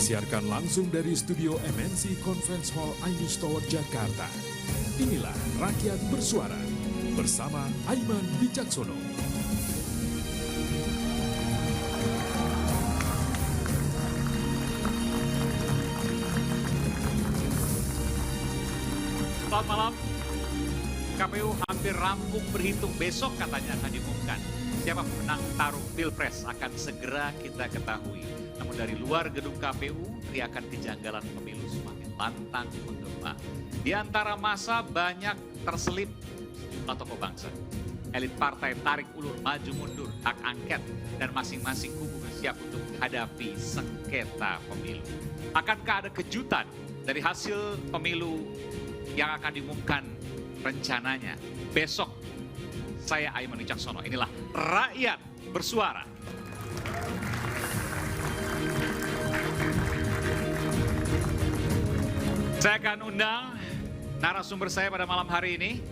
Disiarkan langsung dari studio MNC Conference Hall Ainis Tower, Jakarta. Inilah Rakyat Bersuara bersama Aiman Wicaksono. Selamat malam. KPU hampir rampung berhitung, besok katanya akan diumumkan. Siapa pemenang tarung Pilpres akan segera kita ketahui. Namun dari luar gedung KPU, teriakan kejanggalan pemilu semakin lantang menggema. Di antara masa banyak terselip sejumlah tokoh bangsa. Elit partai tarik ulur maju mundur, hak angket, dan masing-masing kubu bersiap untuk menghadapi sengketa pemilu. Akankah ada kejutan dari hasil pemilu yang akan diumumkan rencananya besok? Saya Aiman Wicaksono, inilah Rakyat Bersuara. Saya akan undang narasumber saya pada malam hari ini.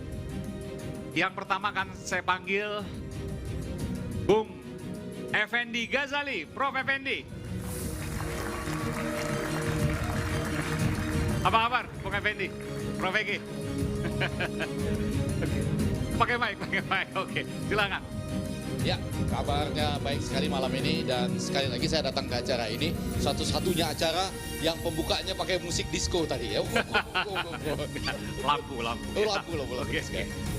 Yang pertama akan saya panggil Bung Effendi Ghazali. Prof. Effendi. Apa kabar, Bung Effendi? Prof. Egi. Pakai mic. Oke, silakan. Ya, kabarnya baik sekali malam ini, dan sekali lagi saya datang ke acara ini, satu-satunya acara yang pembukanya pakai musik disco tadi ya. Lampu. Oke.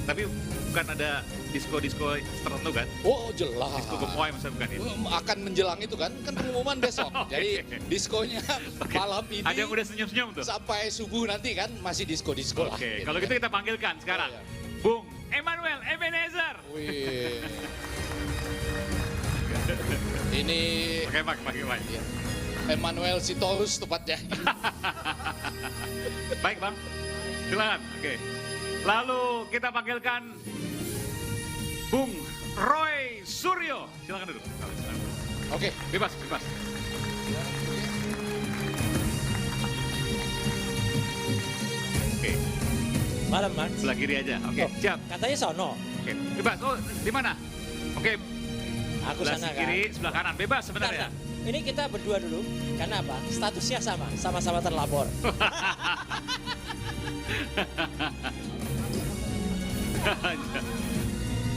Tapi bukan ada disco tertentu kan? Oh, jelas. Disco gemoy maksudnya bukan itu? Akan menjelang itu kan pengumuman besok. Jadi diskonya malam ini. Ada yang udah senyum-senyum tuh? Sampai subuh nanti kan masih disco-disco lah. Oke, gitu kalau kan. gitu kita panggilkan sekarang. Oh, ya. Bung Emmanuel Ebenezer. Wih. Ini Pakai mic. ya, Emmanuel Sitorus tepatnya. Baik Bang, silakan. Oke. Lalu kita panggilkan Bung Roy Suryo. Silakan duduk. Oke. Bebas. Oke, Malam, Mas. sebelah kiri aja. Oke, Oh, siap. Katanya sono. Oke, bebas. Oh, di mana? Oke, Aku sebelah sana kan. kiri, sebelah kanan. Bebas Bentar, sebenarnya. bentar. Ini kita berdua dulu. Karena apa? Statusnya sama-sama terlapor.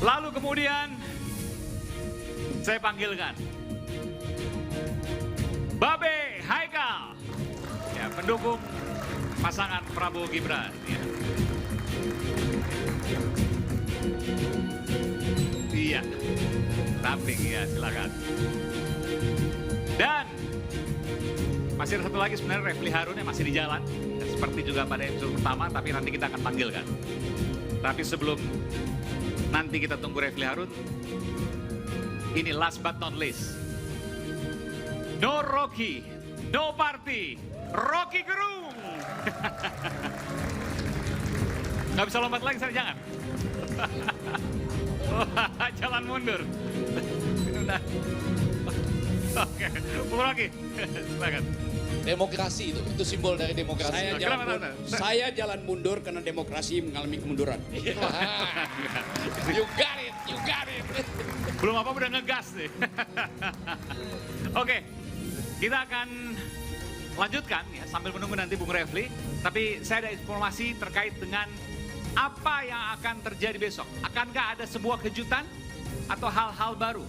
Lalu kemudian saya panggilkan Babe Haikal, ya, pendukung pasangan Prabowo Gibran. Ya. Iya, samping ya, silakan. Dan masih ada satu lagi sebenarnya, Refli Harun yang masih di jalan. Dan seperti juga pada episode pertama, tapi nanti kita akan panggilkan. Tapi sebelum nanti kita tunggu Refli Harun, ini last but not least. No Rocky, no party, Rocky Gerung. Gak bisa lompat lagi, saya jangan. Jalan mundur. Oke, Bung Rocky, silakan. Demokrasi itu simbol dari demokrasi. Saya jalan mundur karena demokrasi mengalami kemunduran. You got it. Belum apa udah ngegas nih. Oke, kita akan lanjutkan ya sambil menunggu nanti Bung Refli. Tapi saya ada informasi terkait dengan apa yang akan terjadi besok. Akankah ada sebuah kejutan atau hal-hal baru?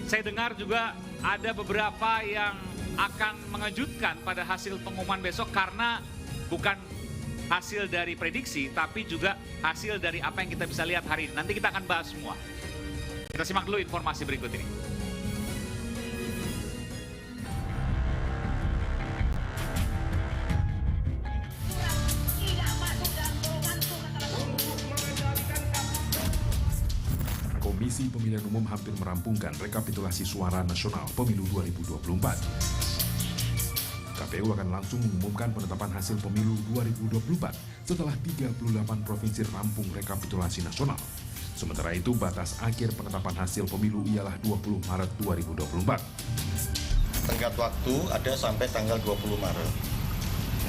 Saya dengar juga ada beberapa yang akan mengejutkan pada hasil pengumuman besok karena bukan hasil dari prediksi, tapi juga hasil dari apa yang kita bisa lihat hari ini. Nanti kita akan bahas semua. Kita simak dulu informasi berikut ini. Komisi Pemilihan Umum hampir merampungkan rekapitulasi suara nasional pemilu 2024. KPU akan langsung mengumumkan penetapan hasil pemilu 2024 setelah 38 provinsi rampung rekapitulasi nasional. Sementara itu, batas akhir penetapan hasil pemilu ialah 20 Maret 2024. Tenggat waktu ada sampai tanggal 20 Maret.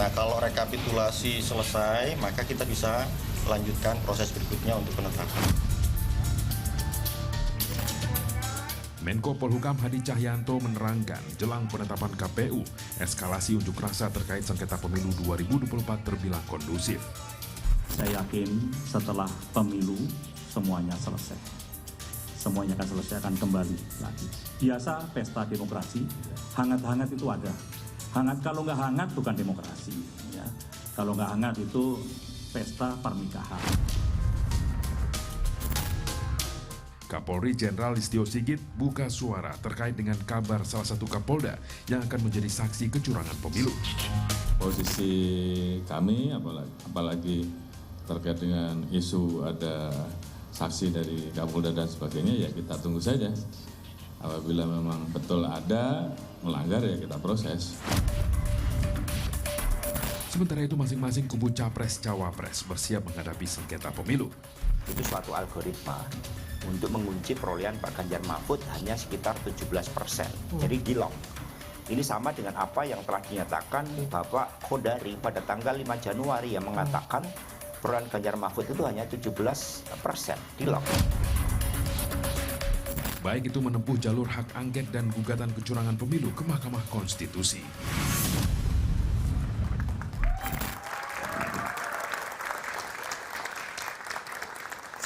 Nah, kalau rekapitulasi selesai, maka kita bisa lanjutkan proses berikutnya untuk penetapan. Menko Polhukam Hadi Cahyanto menerangkan jelang penetapan KPU, eskalasi unjuk rasa terkait sengketa pemilu 2024 terbilang kondusif. Saya yakin setelah pemilu semuanya selesai. Semuanya akan selesai, akan kembali lagi. Biasa pesta demokrasi, hangat-hangat itu ada. Hangat, kalau nggak hangat bukan demokrasi. Ya. Kalau nggak hangat itu pesta pernikahan. Kapolri Jenderal Listio Sigit buka suara terkait dengan kabar salah satu Kapolda yang akan menjadi saksi kecurangan pemilu. Posisi kami, apalagi terkait dengan isu ada saksi dari Kapolda dan sebagainya, ya kita tunggu saja. Apabila memang betul ada melanggar, ya kita proses. Sementara itu masing-masing kubu Capres-Cawapres bersiap menghadapi sengketa pemilu. Itu suatu algoritma untuk mengunci perolehan Pak Ganjar Mahfud hanya sekitar 17%. Jadi di-lock. Ini sama dengan apa yang telah dinyatakan Bapak Khodari pada tanggal 5 Januari yang mengatakan perolehan Ganjar Mahfud itu hanya 17%. Di-lock. Baik itu menempuh jalur hak angket dan gugatan kecurangan pemilu ke Mahkamah Konstitusi.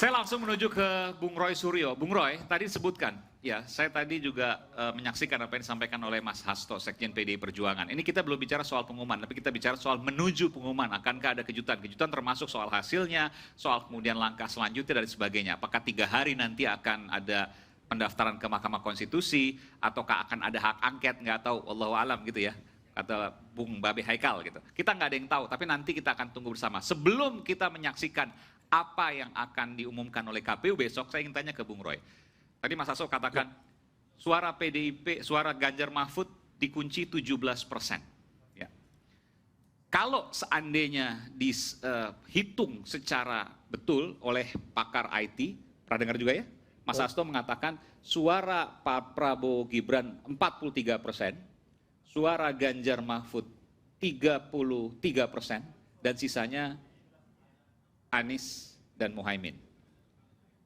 Saya langsung menuju ke Bung Roy Suryo. Bung Roy, tadi disebutkan, ya saya tadi juga menyaksikan apa yang disampaikan oleh Mas Hasto, Sekjen PDI Perjuangan. Ini kita belum bicara soal pengumuman, tapi kita bicara soal menuju pengumuman. Akankah ada kejutan? Kejutan termasuk soal hasilnya, soal kemudian langkah selanjutnya dan sebagainya. Apakah 3 hari nanti akan ada pendaftaran ke Mahkamah Konstitusi, ataukah akan ada hak angket, nggak tahu, wallahu alam gitu ya. Kata Bung Babe Haikal gitu. Kita nggak ada yang tahu, tapi nanti kita akan tunggu bersama. Sebelum kita menyaksikan apa yang akan diumumkan oleh KPU besok, saya ingin tanya ke Bung Roy. Tadi Mas Hasto katakan suara PDIP, suara Ganjar Mahfud dikunci 17%. Ya. Kalau seandainya dihitung secara betul oleh pakar IT, pernah dengar juga ya? Mas Hasto mengatakan suara Pak Prabowo Gibran 43%, suara Ganjar Mahfud 33%, dan sisanya Anies dan Muhaimin.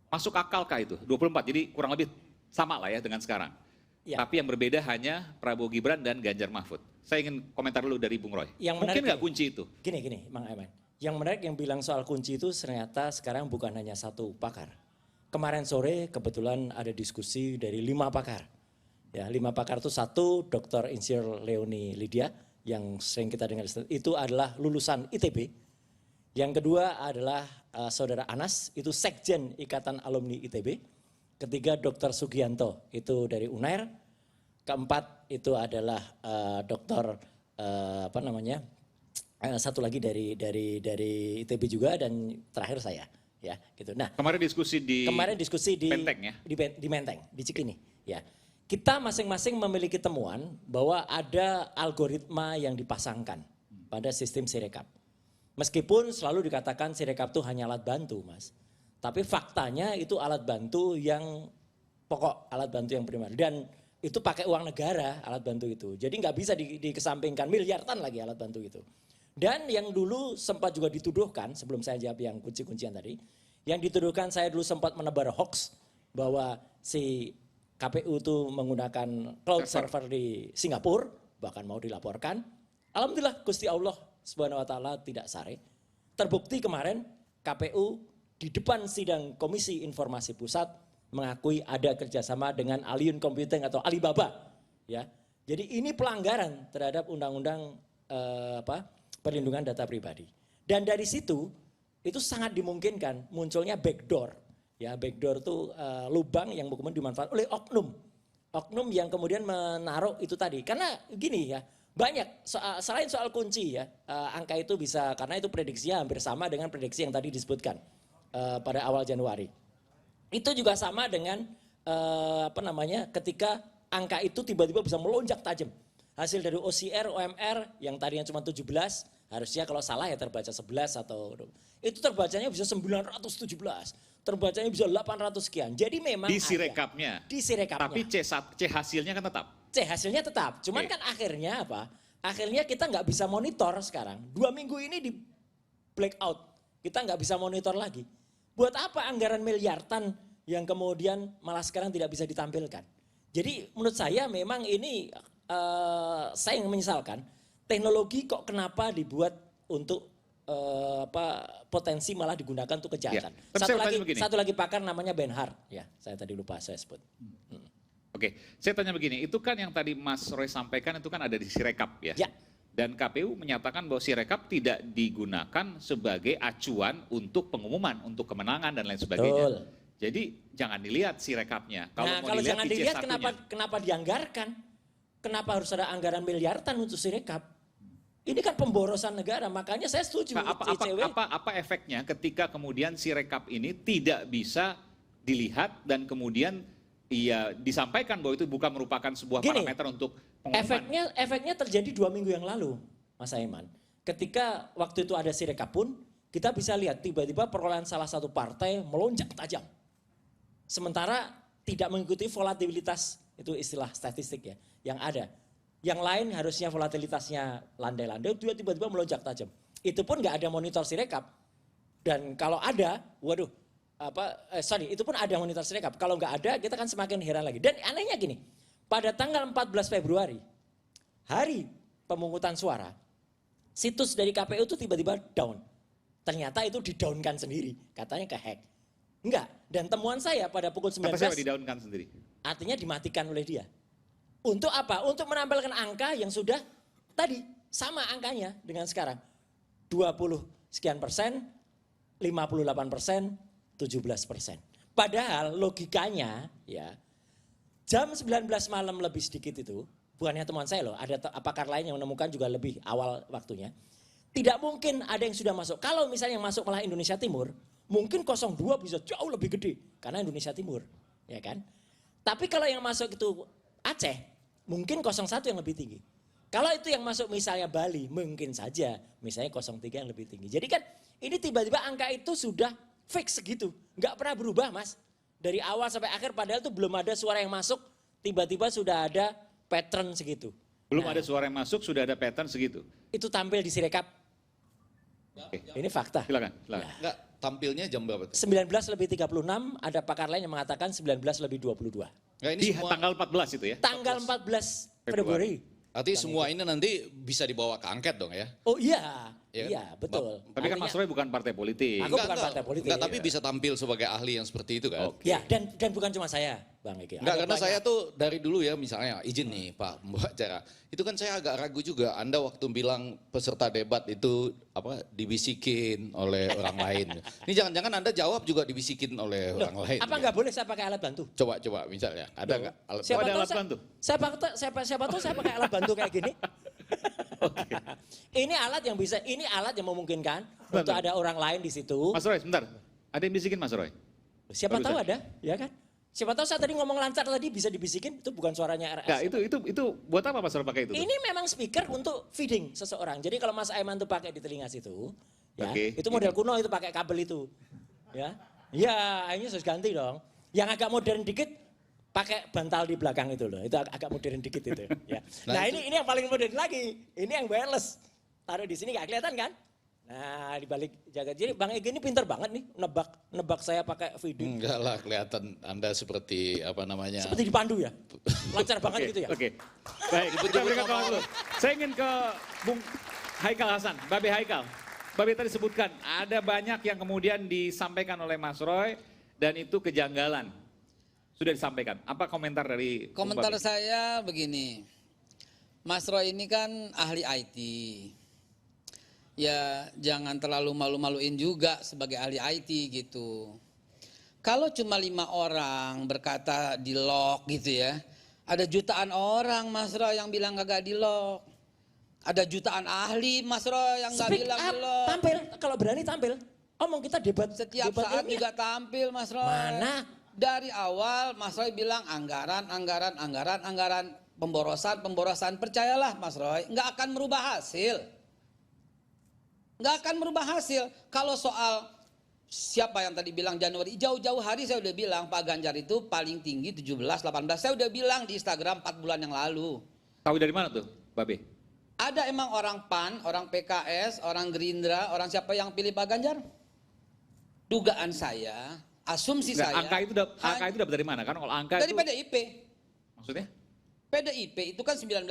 Masuk akalkah itu? 24, jadi kurang lebih sama lah ya dengan sekarang. Ya. Tapi yang berbeda hanya Prabowo Gibran dan Ganjar Mahfud. Saya ingin komentar dulu dari Bung Roy. Mungkin nggak kunci itu? Gini, Mang Eman. Yang menarik yang bilang soal kunci itu ternyata sekarang bukan hanya satu pakar. Kemarin sore kebetulan ada diskusi dari 5 pakar. Ya, 5 pakar itu satu, Dr. Insinyur Leoni Lydia, yang sering kita dengar, itu adalah lulusan ITB. Yang kedua adalah Saudara Anas, itu Sekjen Ikatan Alumni ITB. Ketiga Dr. Sugianto, itu dari UNAIR. Keempat itu adalah Dr. Satu lagi dari ITB juga, dan terakhir saya. Ya, gitu. Nah, kemarin diskusi di Menteng ya? Di Menteng, di Cikini. Ya. Kita masing-masing memiliki temuan bahwa ada algoritma yang dipasangkan pada sistem Sirekap. Meskipun selalu dikatakan Sirekap itu hanya alat bantu, Mas. Tapi faktanya itu alat bantu yang pokok, alat bantu yang primer. Dan itu pakai uang negara alat bantu itu. Jadi nggak bisa dikesampingkan, miliaran lagi alat bantu itu. Dan yang dulu sempat juga dituduhkan, sebelum saya jawab yang kunci-kuncian tadi, yang dituduhkan saya dulu sempat menebar hoax bahwa si KPU itu menggunakan cloud server di Singapura, bahkan mau dilaporkan. Alhamdulillah Gusti Allah Subhanahu wa taala tidak sare. Terbukti kemarin KPU di depan sidang Komisi Informasi Pusat mengakui ada kerjasama dengan Aliyun Computing atau Alibaba. Ya, jadi ini pelanggaran terhadap undang-undang perlindungan data pribadi. Dan dari situ itu sangat dimungkinkan munculnya backdoor. Ya, backdoor itu lubang yang kemudian dimanfaatkan oleh oknum yang kemudian menaruh itu tadi. Karena gini ya. Banyak, selain soal kunci ya, angka itu bisa, karena itu prediksinya hampir sama dengan prediksi yang tadi disebutkan pada awal Januari. Itu juga sama dengan ketika angka itu tiba-tiba bisa melonjak tajam. Hasil dari OCR, OMR yang tadinya cuma 17, harusnya kalau salah ya terbaca 11 atau itu terbacanya bisa 917, terbacanya bisa 800 sekian. Jadi memang di Sirekapnya. Di Sirekapnya. Tapi C hasilnya kan tetap. C hasilnya tetap, cuman kan akhirnya apa? Akhirnya kita nggak bisa monitor sekarang. 2 minggu ini di blackout, kita nggak bisa monitor lagi. Buat apa anggaran miliaran yang kemudian malah sekarang tidak bisa ditampilkan? Jadi menurut saya memang ini saya yang menyesalkan teknologi kok kenapa dibuat untuk potensi malah digunakan untuk kejahatan. Ya, satu lagi pakar namanya Benhar, ya saya tadi lupa saya sebut. Oke, saya tanya begini, itu kan yang tadi Mas Roy sampaikan itu kan ada di Sirekap ya? Ya. Dan KPU menyatakan bahwa Sirekap tidak digunakan sebagai acuan untuk pengumuman, untuk kemenangan dan lain sebagainya. Betul. Jadi jangan dilihat Sirekapnya. Kalau jangan dilihat kenapa dianggarkan? Kenapa harus ada anggaran miliaran untuk Sirekap? Ini kan pemborosan negara, makanya saya setuju. Nah, apa efeknya ketika kemudian Sirekap ini tidak bisa dilihat dan kemudian disampaikan bahwa itu bukan merupakan sebuah parameter untuk pengumuman? Efeknya terjadi 2 minggu yang lalu, Mas Aiman. Ketika waktu itu ada Sirekap pun, kita bisa lihat tiba-tiba perolehan salah satu partai melonjak tajam. Sementara tidak mengikuti volatilitas, itu istilah statistik ya, yang ada. Yang lain harusnya volatilitasnya landai-landai, dia tiba-tiba melonjak tajam. Itu pun nggak ada monitor Sirekap. Dan kalau ada, itu pun ada monitor Sirekap. Kalau nggak ada, kita kan semakin heran lagi. Dan anehnya gini, pada tanggal 14 Februari, hari pemungutan suara, situs dari KPU itu tiba-tiba down. Ternyata itu di-down-kan sendiri, katanya ke-hack. Enggak, dan temuan saya pada pukul 19. Apa siapa di-down-kan sendiri? Artinya dimatikan oleh dia. Untuk apa? Untuk menampilkan angka yang sudah tadi sama angkanya dengan sekarang. 20 sekian persen, 58%, 17%. Padahal logikanya ya jam 19 malam lebih sedikit itu, bukannya teman saya loh, ada pakar lain yang menemukan juga lebih awal waktunya. Tidak mungkin ada yang sudah masuk. Kalau misalnya yang masuk malah Indonesia Timur, mungkin 02 bisa jauh lebih gede karena Indonesia Timur, ya kan? Tapi kalau yang masuk itu Aceh, mungkin 01 yang lebih tinggi. Kalau itu yang masuk misalnya Bali, mungkin saja misalnya 03 yang lebih tinggi. Jadi kan ini tiba-tiba angka itu sudah fix segitu. Nggak pernah berubah Mas. Dari awal sampai akhir padahal itu belum ada suara yang masuk, tiba-tiba sudah ada pattern segitu. Belum ada suara yang masuk, sudah ada pattern segitu. Itu tampil di Sirekap. Ini fakta. Silakan. Enggak, tampilnya jam berapa? 19 lebih 36, ada pakar lain yang mengatakan 19 lebih 22. Nah, ini di semua, tanggal 14 itu ya? Tanggal 14 Februari. Artinya semua ini nanti bisa dibawa ke angket dong ya? Oh iya, iya betul. Tapi kan Mas Roy bukan partai politik. Aku bukan partai politik. Enggak, tapi bisa tampil sebagai ahli yang seperti itu kan? Ya, dan bukan cuma saya, Bang Egi. Enggak, karena saya tuh dari dulu ya misalnya, izin nih Pak membawa acara. Itu kan saya agak ragu juga, Anda waktu bilang peserta debat itu dibisikin oleh orang lain. Ini jangan-jangan Anda jawab juga dibisikin oleh orang lain. Apa enggak boleh saya pakai alat bantu? Coba misalnya, ada enggak alat bantu? Ada alat bantu? Siapa tahu saya pakai alat bantu kayak gini. Ini alat yang bisa, ini alat yang memungkinkan untuk ada orang lain di situ. Mas Roy, sebentar. Ada yang bisikin Mas Roy? Siapa tahu ada, ya kan? Siapa tahu saya tadi ngomong lancar tadi bisa dibisikin, itu bukan suaranya RS. Nah, itu buat apa Mas Roy pakai itu? Ini memang speaker untuk feeding seseorang. Jadi kalau Mas Aiman tuh pakai di telinga situ, ya, itu model kuno itu pakai kabel itu. Ya, ini harus ganti dong. Yang agak modern dikit pakai bantal di belakang itu loh. Itu agak modern dikit itu. Ya. Nah, ini yang paling modern lagi. Ini yang wireless. Taruh di sini nggak kelihatan kan? Nah, dibalik jaga. Jadi Bang Egi ini pintar banget nih nebak saya pakai feeding. Enggak lah, kelihatan Anda seperti seperti dipandu ya. Lancar banget gitu ya. Oke. Baik, kita berikan kawan dulu. Saya ingin ke Bung Haikal Hasan, Babe Haikal. Babe tadi sebutkan ada banyak yang kemudian disampaikan oleh Mas Roy dan itu kejanggalan. Sudah disampaikan. Apa komentar dari Komentar saya begini. Mas Roy ini kan ahli IT. Ya jangan terlalu malu-maluin juga sebagai ahli IT gitu. Kalau cuma 5 orang berkata di lock gitu ya. Ada jutaan orang Mas Roy yang bilang kagak di lock. Ada jutaan ahli Mas Roy yang gak bilang di lock. Tampil, kalau berani tampil. Omong kita debat. Setiap saat juga tampil Mas Roy. Mana? Dari awal Mas Roy bilang anggaran. Pemborosan. Percayalah Mas Roy, nggak akan merubah hasil. Nggak akan merubah hasil. Kalau soal siapa yang tadi bilang Januari, jauh-jauh hari saya udah bilang Pak Ganjar itu paling tinggi 17-18. Saya udah bilang di Instagram 4 bulan yang lalu. Tahu dari mana tuh, Babe? Ada emang orang PAN, orang PKS, orang Gerindra, orang siapa yang pilih Pak Ganjar? Dugaan saya, asumsi saya. Angka itu dapat dari mana? Kan kalau angka dari itu... PDIP. Maksudnya? PDIP itu kan 19%.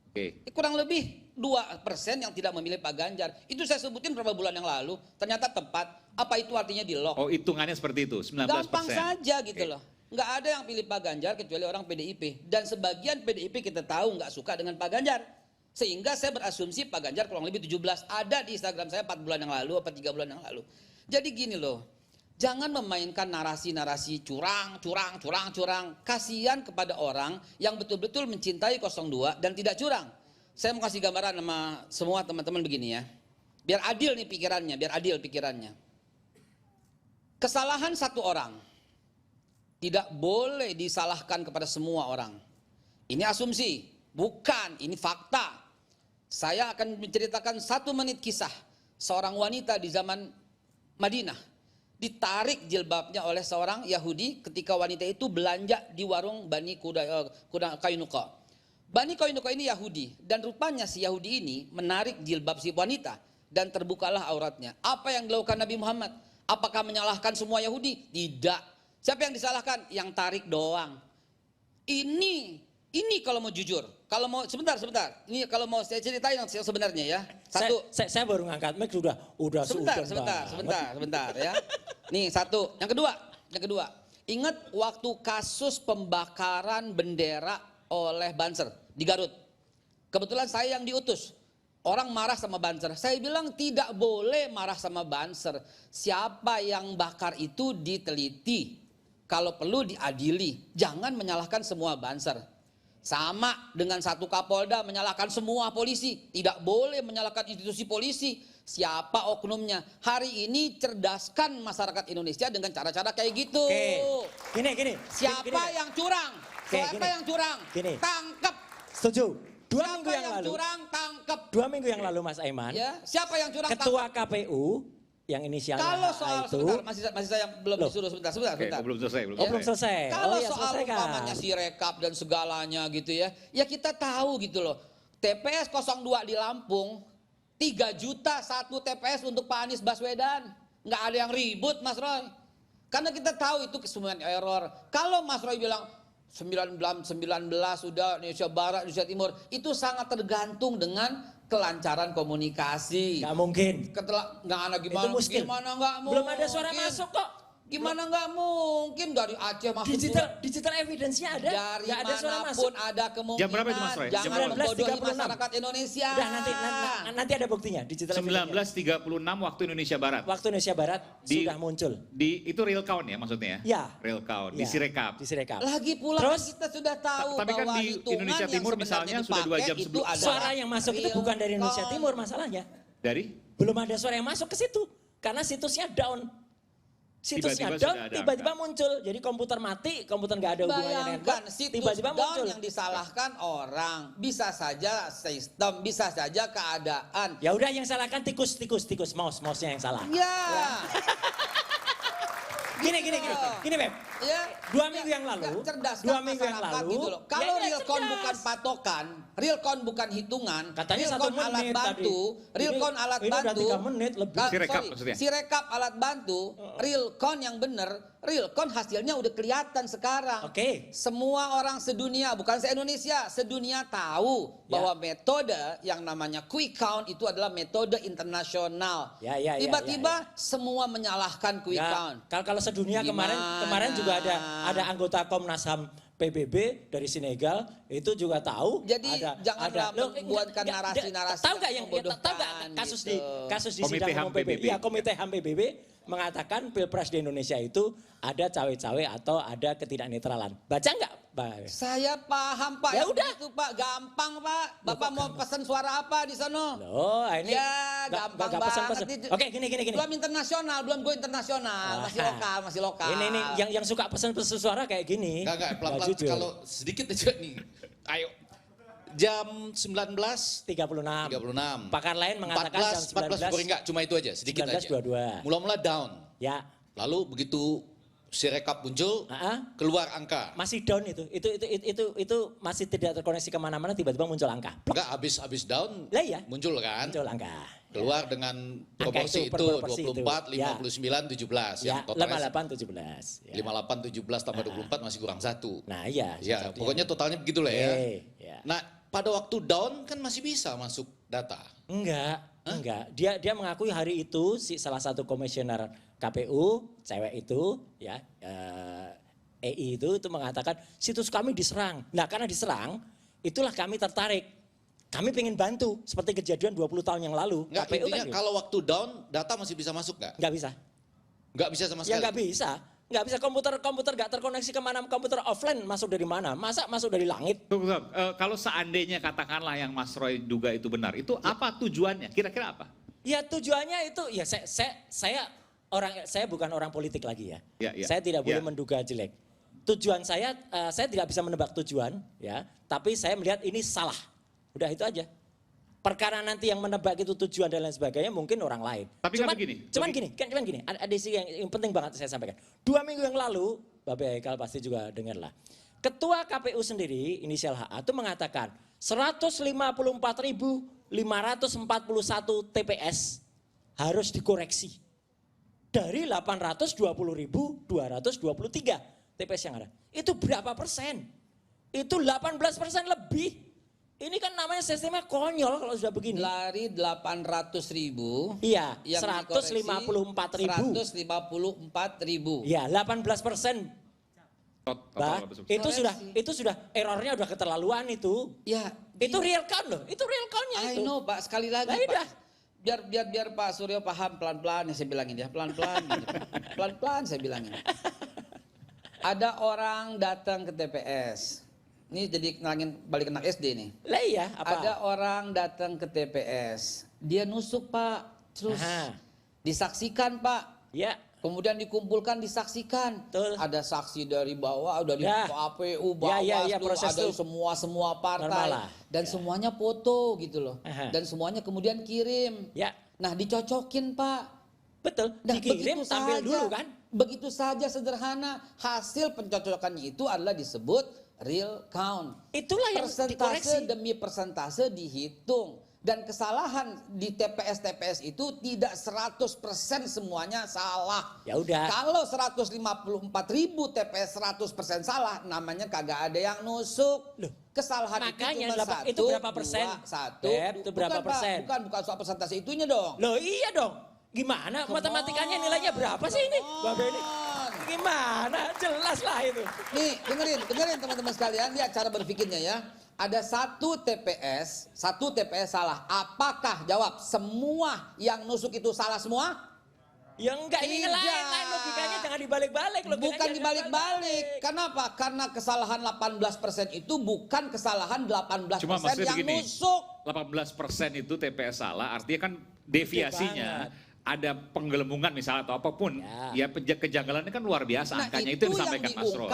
Oke. Kurang lebih 2% yang tidak memilih Pak Ganjar. Itu saya sebutin beberapa bulan yang lalu, ternyata tepat. Apa itu artinya di lock? Oh, hitungannya seperti itu, 19%. Gampang saja gitu loh. Nggak ada yang pilih Pak Ganjar kecuali orang PDIP. Dan sebagian PDIP kita tahu nggak suka dengan Pak Ganjar. Sehingga saya berasumsi Pak Ganjar kurang lebih 17. Ada di Instagram saya 4 bulan yang lalu, 3 bulan yang lalu. Jadi gini loh, jangan memainkan narasi-narasi curang. Kasihan kepada orang yang betul-betul mencintai 02 dan tidak curang. Saya mau kasih gambaran sama semua teman-teman begini ya. Biar adil nih pikirannya, biar adil pikirannya. Kesalahan satu orang tidak boleh disalahkan kepada semua orang. Ini asumsi, bukan, ini fakta. Saya akan menceritakan 1 menit kisah seorang wanita di zaman Madinah. Ditarik jilbabnya oleh seorang Yahudi ketika wanita itu belanja di warung Bani Qainuqa. Bani Qainuqa ini Yahudi dan rupanya si Yahudi ini menarik jilbab si wanita dan terbukalah auratnya. Apa yang dilakukan Nabi Muhammad? Apakah menyalahkan semua Yahudi? Tidak. Siapa yang disalahkan? Yang tarik doang. Ini kalau mau jujur, kalau mau sebentar. Ini kalau mau saya ceritain yang sebenarnya ya. Satu. Saya baru ngangkat mic sudah sebentar ya. Nih satu. Yang kedua. Ingat waktu kasus pembakaran bendera oleh Banser di Garut. Kebetulan saya yang diutus. Orang marah sama Banser. Saya bilang tidak boleh marah sama Banser. Siapa yang bakar itu diteliti. Kalau perlu diadili. Jangan menyalahkan semua Banser. Sama dengan satu Kapolda menyalahkan semua polisi. Tidak boleh menyalahkan institusi polisi. Siapa oknumnya. Hari ini cerdaskan masyarakat Indonesia dengan cara-cara kayak gitu. Gini. Siapa yang curang? Siapa yang curang? Tangkap. Setuju. 2 minggu yang lalu. Curang, tangkap. 2 minggu yang lalu Mas Aiman. Ya, siapa yang curang? Ketua KPU yang inisialnya kalau soal itu, sebentar, masih saya belum disuruh sebentar. Belum selesai. Belum selesai. Kalau soal umpamanya si rekap dan segalanya gitu ya, ya kita tahu gitu loh. TPS 02 di Lampung 3 juta 1 TPS untuk Pak Anies Baswedan. Nggak ada yang ribut Mas Roy. Karena kita tahu itu kesemuanya error. Kalau Mas Roy bilang 19 sudah Indonesia Barat, Indonesia Timur, itu sangat tergantung dengan kelancaran komunikasi. Gak mungkin. Nggak ada gimana? Gimana nggak mungkin? Belum ada suara masuk kok. Gimana nggak mungkin dari Aceh masuk? Digital evidence-nya ada. Dari manapun ada kemungkinan. Jam berapa itu Mas Roy? Jangan membodohi masyarakat Indonesia. Udah nanti ada buktinya. Digital 19.36 waktu Indonesia Barat. Waktu Indonesia Barat sudah muncul. Itu real count ya maksudnya? Ya. Real count. Ya. Di Sirekap. Lagi pula terus, kita sudah tahu tapi kan bahwa di Indonesia Timur misalnya sudah 2 jam sebelum. Suara yang masuk itu bukan dari Indonesia Timur masalahnya. Dari? Belum ada suara yang masuk ke situ. Karena situsnya down. Situsnya down, tiba-tiba muncul. Jadi komputer mati, komputer nggak ada hubungannya dengan bayangkan situs tiba-tiba down muncul. yang disalahkan orang. Bisa saja sistem, bisa saja keadaan. Ya udah yang salahkan tikus, mouse-nya yang salah. Ya. Gini Beb. Ya. 2 minggu yang lalu, 2 minggu yang lalu. Gitu loh. Kalau real count bukan patokan, real count bukan hitungan, katanya real count alat bantu, real count alat bantu. 3 menit lebih. Sirekap alat bantu, real count yang benar. Real count hasilnya udah kelihatan sekarang. Semua orang sedunia, bukan se-Indonesia, sedunia tahu bahwa metode yang namanya quick count itu adalah metode internasional. Tiba-tiba semua menyalahkan quick count. Kalau sedunia kemarin juga ada anggota Komnas HAM PBB dari Senegal itu juga tahu. Jadi janganlah membuatkan narasi-narasi. Tahu nggak kasus di sidang umum PBB? Ya, Komite HAM PBB mengatakan pilpres di Indonesia itu ada cawe-cawe atau ada ketidaknetralan. Baca nggak? Saya paham Pak. Ya udah. Itu Pak, gampang Pak. Bapak mau pesan suara apa di sana? Loh, ini ya gampang banget. Oke, gini. Belum internasional, belum go internasional, masih lokal. Ini yang suka pesan suara kayak gini. Enggak, pelan-pelan kalau sedikit aja nih. Ayo. Jam 19.36. Pakar lain mengatakan 14 enggak, cuma itu aja, sedikit 19, aja. 22. Mula-mula down. Ya. Lalu begitu Sirekap muncul, keluar angka. Masih down itu masih tidak terkoneksi kemana-mana, tiba-tiba muncul angka. Enggak, habis down lah ya. muncul kan? Muncul angka. keluar dengan proporsi itu 24, 59, 17 yang totalnya 58, 17. 58, 17 tambah 24 masih kurang 1. Nah iya. Ya, pokoknya totalnya begitu lah ya. Nah, pada waktu down kan masih bisa masuk data. Enggak. Dia mengakui hari itu salah satu komisioner KPU, cewek itu ya, EI itu mengatakan situs kami diserang. Nah, karena diserang, itulah kami tertarik. Kami pengen bantu, seperti kejadian 20 tahun yang lalu. Nggak, KPU intinya kan kalau waktu down, data masih bisa masuk nggak? Nggak bisa. Nggak bisa sama sekali? Ya nggak bisa. Nggak bisa, komputer nggak terkoneksi kemana, komputer offline masuk dari mana? Masa masuk dari langit? Kalau seandainya katakanlah yang Mas Roy duga itu benar, itu apa tujuannya? Kira-kira apa? Ya tujuannya itu, ya saya bukan orang politik lagi ya. Saya tidak boleh menduga jelek. Tujuan saya tidak bisa menebak tujuan ya, tapi saya melihat ini salah. Udah itu aja. Perkara nanti yang menebak itu tujuan dan lain sebagainya mungkin orang lain. Tapi cuman gini, ada isi yang penting banget saya sampaikan. 2 minggu yang lalu, Bapak Haikal pasti juga dengar lah. Ketua KPU sendiri, inisial HA itu mengatakan 154.541 TPS harus dikoreksi. Dari 820.223 TPS yang ada. Itu berapa persen? Itu 18% lebih. Ini kan namanya sistemnya konyol kalau sudah begini. Dari 800.000. Iya, 154.000. Iya, 18%. Itu sudah errornya udah keterlaluan itu. Ya, itu real count loh. Itu real countnya itu. I know Pak, sekali lagi Pak. Biar Pak Suryo paham pelan-pelan ya saya bilangin ya, pelan-pelan gitu. Pelan-pelan saya bilangin. Ada orang datang ke TPS. Ini jadi balik anak SD nih. Lah iya, apa? Ada orang datang ke TPS. Dia nusuk Pak. Terus disaksikan Pak. Ya. Kemudian dikumpulkan disaksikan. Betul. Ada saksi dari bawah, dari KPU, Bawaslu, ada semua partai. Dan semuanya foto gitu loh. Dan semuanya kemudian kirim. Ya. Nah dicocokin Pak. Betul, nah, dikirim tampil dulu kan. Begitu saja sederhana. Hasil pencocokannya itu adalah disebut real count. Itulah yang persentase demi persentase dihitung. Dan kesalahan di TPS-TPS itu tidak 100% semuanya salah. Ya udah. Kalau 154.000 TPS 100% salah, namanya kagak ada yang nusuk. Loh, kesalahan makanya itu cuma itu berapa persen? Itu berapa persen? Bukan soal persentase itunya dong. Loh iya dong. Gimana? Matematikanya nilainya berapa sih ini? Bapak ini. Gimana? Jelas lah itu. Nih, dengerin teman-teman sekalian, lihat cara berpikirnya ya. Ada satu TPS salah. Apakah jawab semua yang nusuk itu salah semua? Ya enggak, ini lain logikanya jangan dibalik-balik. Bukan dibalik-balik. Kenapa? Karena kesalahan 18% itu bukan kesalahan 18% yang nusuk. 18% itu TPS salah, artinya kan deviasinya. Ada penggelembungan misalnya atau apapun, ya kejanggalannya kan luar biasa angkanya itu yang disampaikan Mas Roy.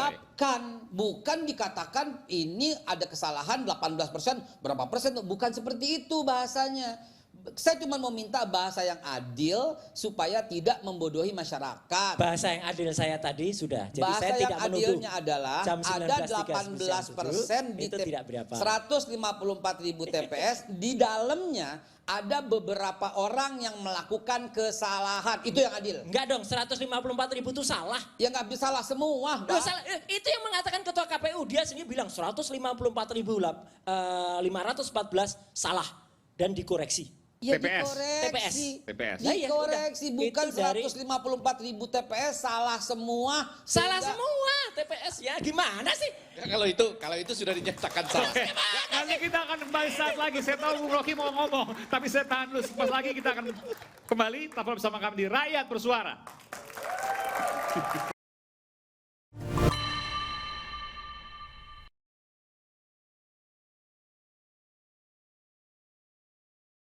Bukan dikatakan ini ada kesalahan 18%, berapa persen, bukan seperti itu bahasanya. Saya cuma mau minta bahasa yang adil supaya tidak membodohi masyarakat. Bahasa yang adil saya tadi sudah. Jadi bahasa saya yang tidak adilnya adalah ada 18% di 154.000 TPS di dalamnya ada beberapa orang yang melakukan kesalahan. Itu yang adil. Enggak dong, 154.000 itu salah. Ya nggak bisa salah semua. Salah. Itu yang mengatakan ketua KPU. Dia sendiri bilang 154.514 salah dan dikoreksi. Ya TPS. Dikoreksi, bukan 154.000 TPS salah semua. Salah semua TPS ya. Gimana sih? Ya, kalau itu sudah dinyatakan salah. Nanti kita akan kembali saat lagi. Saya tahu Bung Rocky mau ngomong, tapi saya tahan dulu. Sepas lagi kita akan kembali. Tetap bersama kami di Rakyat Bersuara.